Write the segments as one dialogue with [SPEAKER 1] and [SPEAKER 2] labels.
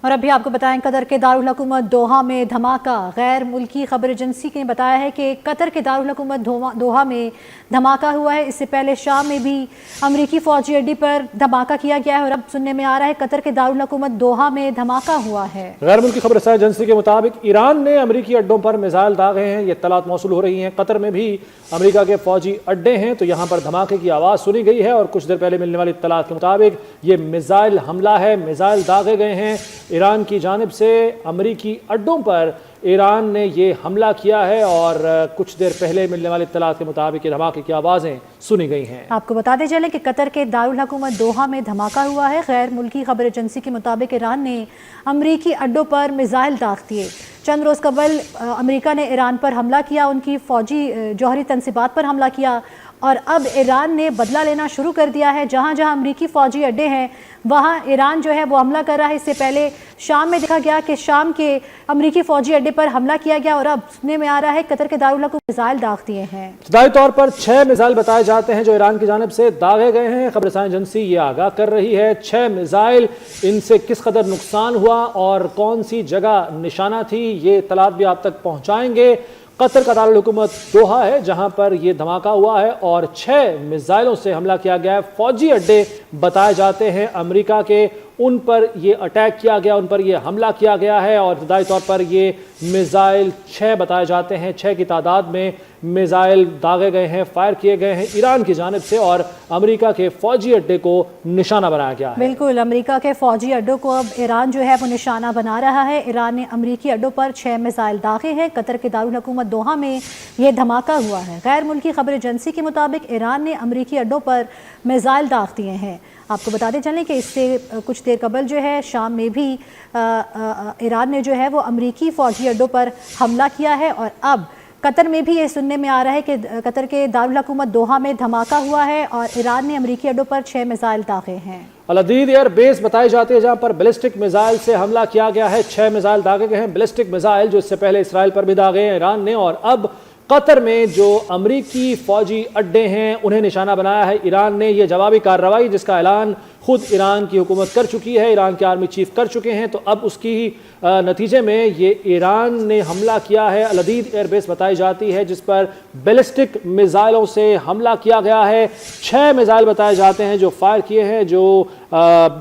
[SPEAKER 1] اور ابھی آپ کو بتائیں قطر کے دارالحکومت دوحہ میں دھماکہ۔ غیر ملکی خبر ایجنسی نے بتایا ہے کہ قطر کے دارالحکومت دوحہ میں دھماکہ ہوا ہے۔ اس سے پہلے شام میں بھی امریکی فوجی اڈے پر دھماکہ کیا گیا ہے، اور اب سننے میں آ رہا ہے قطر کے دارالحکومت دوحہ میں دھماکہ ہوا ہے۔
[SPEAKER 2] غیر ملکی خبر رساں ایجنسی کے مطابق ایران نے امریکی اڈوں پر میزائل داغے ہیں۔ یہ اطلاعات موصول ہو رہی ہیں قطر میں بھی امریکہ کے فوجی اڈے ہیں، تو یہاں پر دھماکے کی آواز سنی گئی ہے، اور کچھ دیر پہلے ملنے والی اطلاعات کے مطابق یہ میزائل حملہ ہے، میزائل داغے گئے ہیں ایران کی جانب سے۔ امریکی اڈوں پر ایران نے یہ حملہ کیا ہے، اور کچھ دیر پہلے ملنے والی اطلاعات کے مطابق یہ دھماکے کی آوازیں سنی گئی ہیں۔
[SPEAKER 1] آپ کو بتاتے چلیں کہ قطر کے دارالحکومت دوحہ میں دھماکہ ہوا ہے۔ غیر ملکی خبر ایجنسی کے مطابق ایران نے امریکی اڈوں پر میزائل داغ دیے۔ چند روز قبل امریکہ نے ایران پر حملہ کیا، ان کی فوجی جوہری تنصیبات پر حملہ کیا، اور اب ایران نے بدلہ لینا شروع کر دیا ہے۔ جہاں جہاں امریکی فوجی اڈے ہیں وہاں ایران جو ہے وہ حملہ کر رہا ہے۔ اس سے پہلے شام میں دیکھا گیا کہ شام کے امریکی فوجی اڈے پر حملہ کیا گیا، اور اب سننے میں آ رہا ہے قطر کے دارالحکومت میزائل داغ دیے ہیں۔
[SPEAKER 2] ابتدائی طور پر 6 میزائل بتائے جاتے ہیں جو ایران کی جانب سے داغے گئے ہیں۔ خبر رساں ایجنسی یہ آگاہ کر رہی ہے 6 میزائل، ان سے کس قدر نقصان ہوا اور کون سی جگہ نشانہ تھی، یہ اطلاعات بھی آپ تک پہنچائیں گے۔ قطر کا دارالحکومت دوحہ ہے جہاں پر یہ دھماکہ ہوا ہے، اور 6 میزائلوں سے حملہ کیا گیا ہے۔ فوجی اڈے بتائے جاتے ہیں امریکہ کے، ان پر یہ اٹیک کیا گیا، ان پر یہ حملہ کیا گیا ہے، اور ابتدائی طور پر یہ میزائل 6 بتائے جاتے ہیں۔ 6 کی تعداد میں میزائل داغے گئے ہیں، فائر کیے گئے ہیں ایران کی جانب سے، اور امریکہ کے فوجی اڈے کو نشانہ بنایا گیا ہے۔
[SPEAKER 1] بالکل، امریکہ کے فوجی اڈوں کو اب ایران جو ہے وہ نشانہ بنا رہا ہے۔ ایران نے امریکی اڈوں پر 6 میزائل داغے ہیں۔ قطر کے دارالحکومت دوحہ میں یہ دھماکہ ہوا ہے۔ غیر ملکی خبر ایجنسی کے مطابق ایران نے امریکی اڈوں پر میزائل داغ دیے ہیں۔ آپ کو بتاتے چلیں کہ اس سے کچھ دیر قبل جو ہے شام میں بھی ایران نے جو ہے وہ امریکی فوجی اڈوں پر حملہ کیا ہے، اور اب قطر میں بھی یہ سننے میں آ رہا ہے کہ قطر کے دارالحکومت دوحہ میں دھماکہ ہوا ہے، اور ایران نے امریکی اڈوں پر 6 میزائل داغے ہیں۔
[SPEAKER 2] العدید ایئر بیس بتائی جاتی ہے جہاں پر بیلسٹک میزائل سے حملہ کیا گیا ہے۔ 6 میزائل داغے گئے ہیں، بیلسٹک میزائل جو اس سے پہلے اسرائیل پر بھی داغے ہیں ایران نے، اور اب قطر میں جو امریکی فوجی اڈے ہیں انہیں نشانہ بنایا ہے ایران نے۔ یہ جوابی کارروائی جس کا اعلان خود ایران کی حکومت کر چکی ہے، ایران کے آرمی چیف کر چکے ہیں، تو اب اس کی نتیجے میں یہ ایران نے حملہ کیا ہے۔ العدید ایئر بیس بتائی جاتی ہے جس پر بیلسٹک میزائلوں سے حملہ کیا گیا ہے۔ 6 میزائل بتائے جاتے ہیں جو فائر کیے ہیں، جو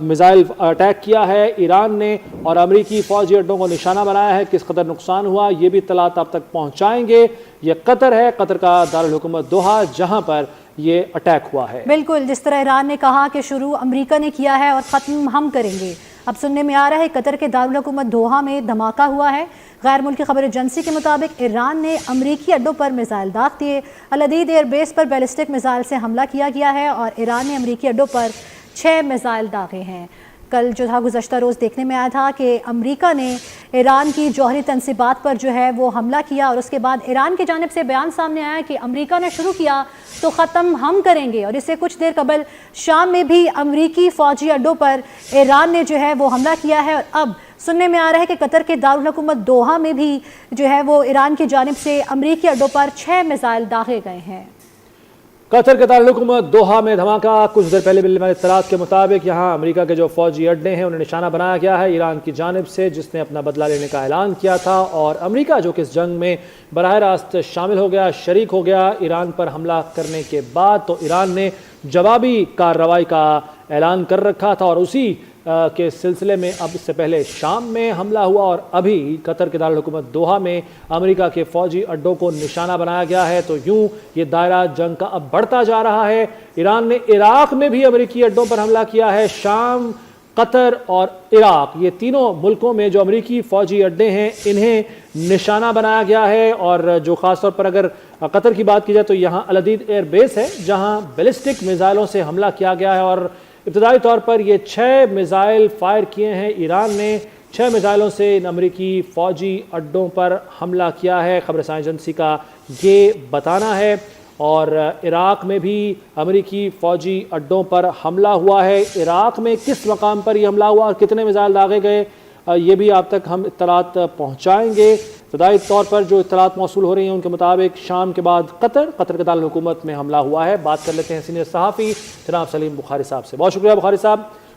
[SPEAKER 2] میزائل اٹیک کیا ہے ایران نے، اور امریکی فوجی اڈوں کو نشانہ بنایا ہے۔ کس قدر نقصان ہوا یہ بھی اطلاعات آپ تک پہنچائیں گے۔ یہ قطر ہے، قطر کا دارالحکومت دوحہ جہاں پر یہ اٹیک ہوا ہے۔
[SPEAKER 1] بالکل، جس طرح ایران نے کہا کہ شروع امریکہ نے کیا ہے اور ختم ہم کریں گے، اب سننے میں آ رہا ہے قطر کے دارالحکومت دوحہ میں دھماکہ ہوا ہے۔ غیر ملکی خبر ایجنسی کے مطابق ایران نے امریکی اڈوں پر میزائل داغ دیے۔ العدید ایئر بیس پر بیلسٹک میزائل سے حملہ کیا گیا ہے، اور ایران نے امریکی اڈوں پر 6 میزائل داغے ہیں۔ کل جو تھا گزشتہ روز دیکھنے میں آیا تھا کہ امریکہ نے ایران کی جوہری تنصیبات پر جو ہے وہ حملہ کیا، اور اس کے بعد ایران کی جانب سے بیان سامنے آیا کہ امریکہ نے شروع کیا تو ختم ہم کریں گے، اور اس سے کچھ دیر قبل شام میں بھی امریکی فوجی اڈوں پر ایران نے جو ہے وہ حملہ کیا ہے، اور اب سننے میں آ رہا ہے کہ قطر کے دارالحکومت دوحہ میں بھی جو ہے وہ ایران کی جانب سے امریکی اڈوں پر 6 میزائل داغے گئے ہیں۔
[SPEAKER 2] قطر کے دارالحکومت دوحہ میں دھماکہ۔ کچھ دیر پہلے ملنے والے اطلاعات کے مطابق یہاں امریکہ کے جو فوجی اڈے ہیں انہیں نشانہ بنایا گیا ہے ایران کی جانب سے، جس نے اپنا بدلہ لینے کا اعلان کیا تھا، اور امریکہ جو کہ اس جنگ میں براہ راست شامل ہو گیا، شریک ہو گیا ایران پر حملہ کرنے کے بعد، تو ایران نے جوابی کارروائی کا اعلان کر رکھا تھا، اور اسی کے سلسلے میں اب اس سے پہلے شام میں حملہ ہوا، اور ابھی قطر کے دارالحکومت دوحہ میں امریکہ کے فوجی اڈوں کو نشانہ بنایا گیا ہے۔ تو یوں یہ دائرہ جنگ کا اب بڑھتا جا رہا ہے۔ ایران نے عراق میں بھی امریکی اڈوں پر حملہ کیا ہے۔ شام، قطر اور عراق، یہ تینوں ملکوں میں جو امریکی فوجی اڈے ہیں انہیں نشانہ بنایا گیا ہے، اور جو خاص طور پر اگر قطر کی بات کی جائے تو یہاں العدید ایئر بیس ہے جہاں بیلسٹک میزائلوں سے حملہ کیا گیا ہے، اور ابتدائی طور پر یہ 6 میزائل فائر کیے ہیں ایران نے۔ 6 میزائلوں سے ان امریکی فوجی اڈوں پر حملہ کیا ہے، خبر رساں ایجنسی کا یہ بتانا ہے۔ اور عراق میں بھی امریکی فوجی اڈوں پر حملہ ہوا ہے۔ عراق میں کس مقام پر یہ حملہ ہوا اور کتنے میزائل داغے گئے یہ بھی آپ تک ہم اطلاعات پہنچائیں گے۔ ابتدائی طور پر جو اطلاعات موصول ہو رہی ہیں ان کے مطابق شام کے بعد قطر کے دارالحکومت میں حملہ ہوا ہے۔ بات کر لیتے ہیں سینئر صحافی جناب سلیم بخاری صاحب سے۔ بہت شکریہ بخاری صاحب۔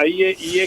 [SPEAKER 3] IAEA